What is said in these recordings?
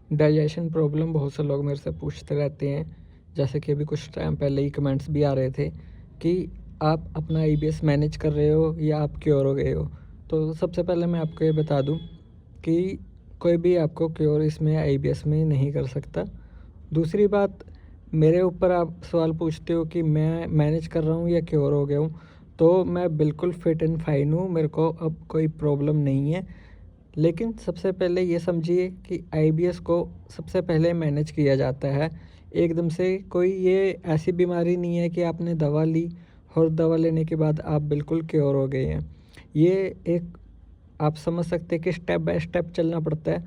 Digestion problem बहुत से लोग मेरे से पूछते रहते हैं। जैसे कि अभी कुछ टाइम पहले ही कमेंट्स भी आ रहे थे कि आप अपना आईबीएस मैनेज कर रहे हो या आप क्योर हो गए हो। तो सबसे पहले मैं आपको ये बता दूं कि कोई भी आपको क्योर इसमें आईबीएस में नहीं कर सकता। दूसरी बात, मेरे ऊपर आप सवाल पूछते हो कि मैं मैनेज कर रहा हूँ या क्योर हो गया हूँ, तो मैं बिल्कुल फिट एंड फाइन हूँ, मेरे को अब कोई प्रॉब्लम नहीं है। लेकिन सबसे पहले ये समझिए कि आईबीएस को सबसे पहले मैनेज किया जाता है। एकदम से कोई ये ऐसी बीमारी नहीं है कि आपने दवा ली और दवा लेने के बाद आप बिल्कुल क्योर हो गए हैं। ये एक आप समझ सकते हैं कि स्टेप बाय स्टेप चलना पड़ता है।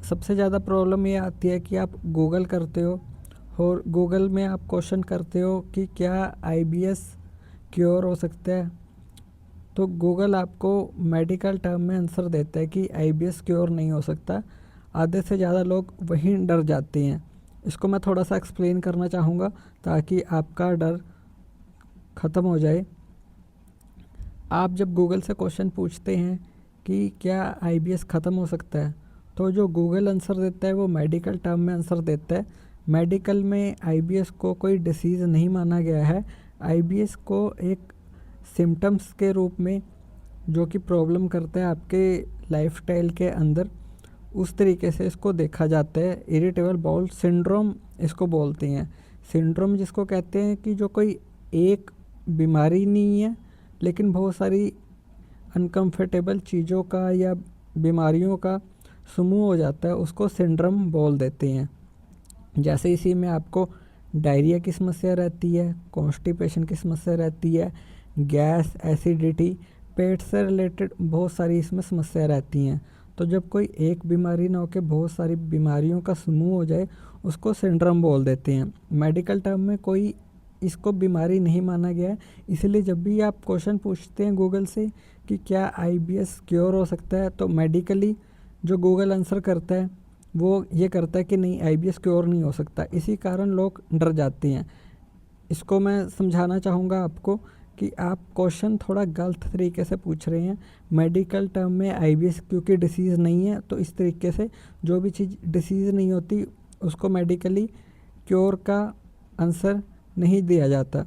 सबसे ज़्यादा प्रॉब्लम ये आती है कि आप गूगल करते हो और गूगल में आप क्वेश्चन करते हो कि क्या आईबीएस क्योर हो सकता है, तो गूगल आपको मेडिकल टर्म में आंसर देता है कि आईबीएस क्योर नहीं हो सकता। आधे से ज़्यादा लोग वहीं डर जाते हैं। इसको मैं थोड़ा सा एक्सप्लेन करना चाहूँगा ताकि आपका डर ख़त्म हो जाए। आप जब गूगल से क्वेश्चन पूछते हैं कि क्या आईबीएस ख़त्म हो सकता है, तो जो गूगल आंसर देता है वो मेडिकल टर्म में आंसर देता है। मेडिकल में आईबीएस को कोई डिसीज़ नहीं माना गया है। आईबीएस को एक सिम्टम्स के रूप में जो कि प्रॉब्लम करता है आपके लाइफस्टाइल के अंदर, उस तरीके से इसको देखा जाता है। इरिटेबल बाउल सिंड्रोम इसको बोलते हैं। सिंड्रोम जिसको कहते हैं कि जो कोई एक बीमारी नहीं है लेकिन बहुत सारी अनकम्फर्टेबल चीज़ों का या बीमारियों का समूह हो जाता है, उसको सिंड्रोम बोल देते हैं। जैसे इसी में आपको डायरिया की समस्या रहती है, कॉन्स्टिपेशन की समस्या रहती है, गैस, एसिडिटी, पेट से रिलेटेड बहुत सारी इसमें समस्या रहती हैं। तो जब कोई एक बीमारी ना होकर बहुत सारी बीमारियों का समूह हो जाए, उसको सिंड्रोम बोल देते हैं। मेडिकल टर्म में कोई इसको बीमारी नहीं माना गया है। इसलिए जब भी आप क्वेश्चन पूछते हैं गूगल से कि क्या आईबीएस क्योर हो सकता है, तो मेडिकली जो गूगल आंसर करता है वो ये करता है कि नहीं, आईबीएस क्योर नहीं हो सकता। इसी कारण लोग डर जाते हैं। इसको मैं समझाना चाहूँगा आपको कि आप क्वेश्चन थोड़ा गलत तरीके से पूछ रहे हैं। मेडिकल टर्म में आईबीएस क्योंकि डिसीज़ नहीं है, तो इस तरीके से जो भी चीज़ डिसीज़ नहीं होती उसको मेडिकली क्योर का आंसर नहीं दिया जाता।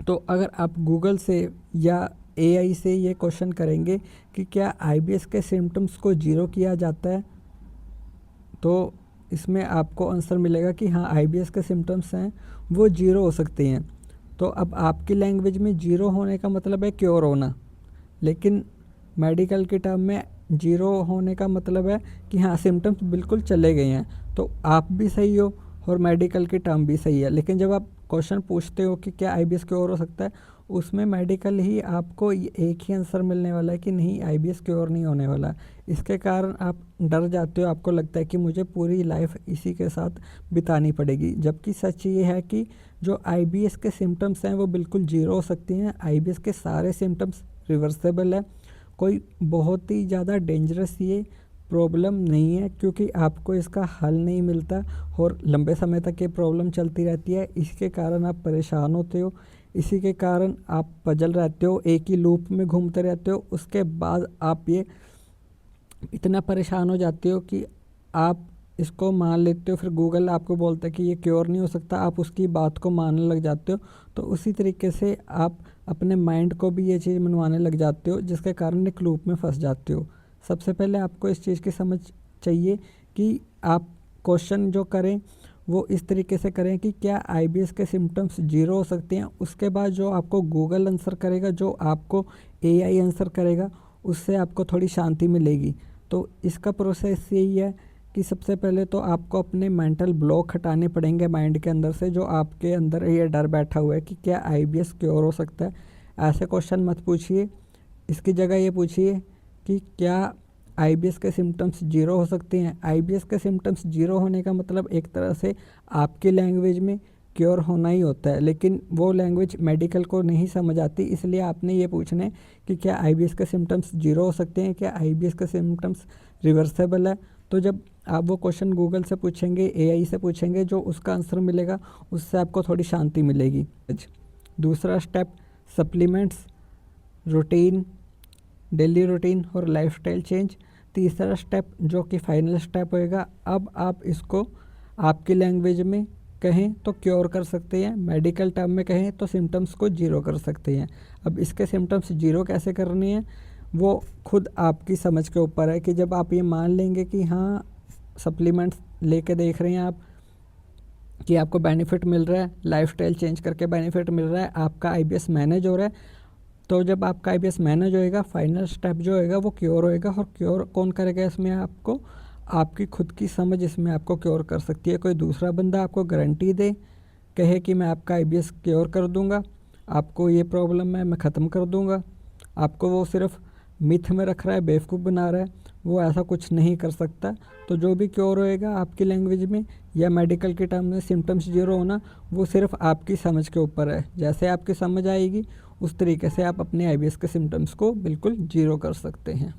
तो अगर आप गूगल से या एआई से ये क्वेश्चन करेंगे कि क्या आईबीएस के सिम्टम्स को ज़ीरो किया जाता है, तो इसमें आपको आंसर मिलेगा कि हाँ, आईबीएस के सिम्टम्स हैं वो ज़ीरो हो सकते हैं। तो अब आपकी लैंग्वेज में ज़ीरो होने का मतलब है क्योर होना, लेकिन मेडिकल के टर्म में ज़ीरो होने का मतलब है कि हाँ, सिम्टम्स बिल्कुल चले गए हैं। तो आप भी सही हो और मेडिकल की टर्म भी सही है। लेकिन जब आप क्वेश्चन पूछते हो कि क्या आईबीएस क्योर हो सकता है, उसमें मेडिकल ही आपको एक ही आंसर मिलने वाला है कि नहीं, आईबीएस क्योर नहीं होने वाला। इसके कारण आप डर जाते हो, आपको लगता है कि मुझे पूरी लाइफ इसी के साथ बितानी पड़ेगी। जबकि सच ये है कि जो आईबीएस के सिम्टम्स हैं वो बिल्कुल ज़ीरो हो सकते हैं। आईबीएस के सारे सिम्टम्स रिवर्सेबल है। कोई बहुत ही ज़्यादा डेंजरस ये प्रॉब्लम नहीं है, क्योंकि आपको इसका हल नहीं मिलता और लंबे समय तक ये प्रॉब्लम चलती रहती है। इसके कारण आप परेशान होते हो, इसी के कारण आप पजल रहते हो, एक ही लूप में घूमते रहते हो। उसके बाद आप ये इतना परेशान हो जाते हो कि आप इसको मान लेते हो। फिर गूगल आपको बोलता है कि ये क्योर नहीं हो सकता, आप उसकी बात को मानने लग जाते हो। तो उसी तरीके से आप अपने माइंड को भी ये चीज़ मनवाने लग जाते हो, जिसके कारण एक लूप में फंस जाते हो। सबसे पहले आपको इस चीज़ की समझ चाहिए कि आप क्वेश्चन जो करें वो इस तरीके से करें कि क्या आईबीएस के सिम्टम्स ज़ीरो हो सकते हैं। उसके बाद जो आपको गूगल आंसर करेगा, जो आपको एआई आंसर करेगा, उससे आपको थोड़ी शांति मिलेगी। तो इसका प्रोसेस यही है कि सबसे पहले तो आपको अपने मेंटल ब्लॉक हटाने पड़ेंगे माइंड के अंदर से, जो आपके अंदर ये डर बैठा हुआ है कि क्या आईबीएस क्योर हो सकता है। ऐसे क्वेश्चन मत पूछिए। इसकी जगह ये पूछिए कि क्या आईबीएस के सिम्टम्स ज़ीरो हो सकते हैं। आईबीएस के सिम्टम्स ज़ीरो होने का मतलब एक तरह से आपकी लैंग्वेज में क्योर होना ही होता है, लेकिन वो लैंग्वेज मेडिकल को नहीं समझ आती। इसलिए आपने ये पूछना है कि क्या आईबीएस के सिम्टम्स ज़ीरो हो सकते हैं, क्या आईबीएस के सिम्टम्स रिवर्सेबल है। तो जब आप वो क्वेश्चन गूगल से पूछेंगे, एआई से पूछेंगे, जो उसका आंसर मिलेगा उससे आपको थोड़ी शांति मिलेगी। दूसरा step, supplements, routine, daily routine और लाइफस्टाइल चेंज। तीसरा स्टेप जो कि फाइनल स्टेप होएगा, अब आप इसको आपकी लैंग्वेज में कहें तो क्योर कर सकते हैं, मेडिकल टर्म में कहें तो सिम्टम्स को जीरो कर सकते हैं। अब इसके सिम्टम्स जीरो कैसे करने हैं वो खुद आपकी समझ के ऊपर है कि जब आप ये मान लेंगे कि हाँ सप्लीमेंट्स लेके देख रहे हैं आप कि आपको बेनिफिट मिल रहा है, लाइफस्टाइल चेंज करके बेनिफिट मिल रहा है, आपका आईबीएस मैनेज हो रहा है, तो जब आपका आईबीएस मैनेज होएगा फाइनल स्टेप जो होएगा वो क्योर होएगा। और क्योर कौन करेगा इसमें आपको, आपकी खुद की समझ इसमें आपको क्योर कर सकती है। कोई दूसरा बंदा आपको गारंटी दे कहे कि मैं आपका आईबीएस क्योर कर दूंगा, आपको ये प्रॉब्लम है मैं ख़त्म कर दूंगा, आपको वो सिर्फ मिथ में रख रहा है, बेवकूफ़ बना रहा है, वो ऐसा कुछ नहीं कर सकता। तो जो भी क्योर होएगा आपकी लैंग्वेज में या मेडिकल के टर्म में सिम्टम्स जीरो होना, वो सिर्फ आपकी समझ के ऊपर है। जैसे आपकी समझ आएगी उस तरीके से आप अपने आईबीएस के सिम्टम्स को बिल्कुल जीरो कर सकते हैं।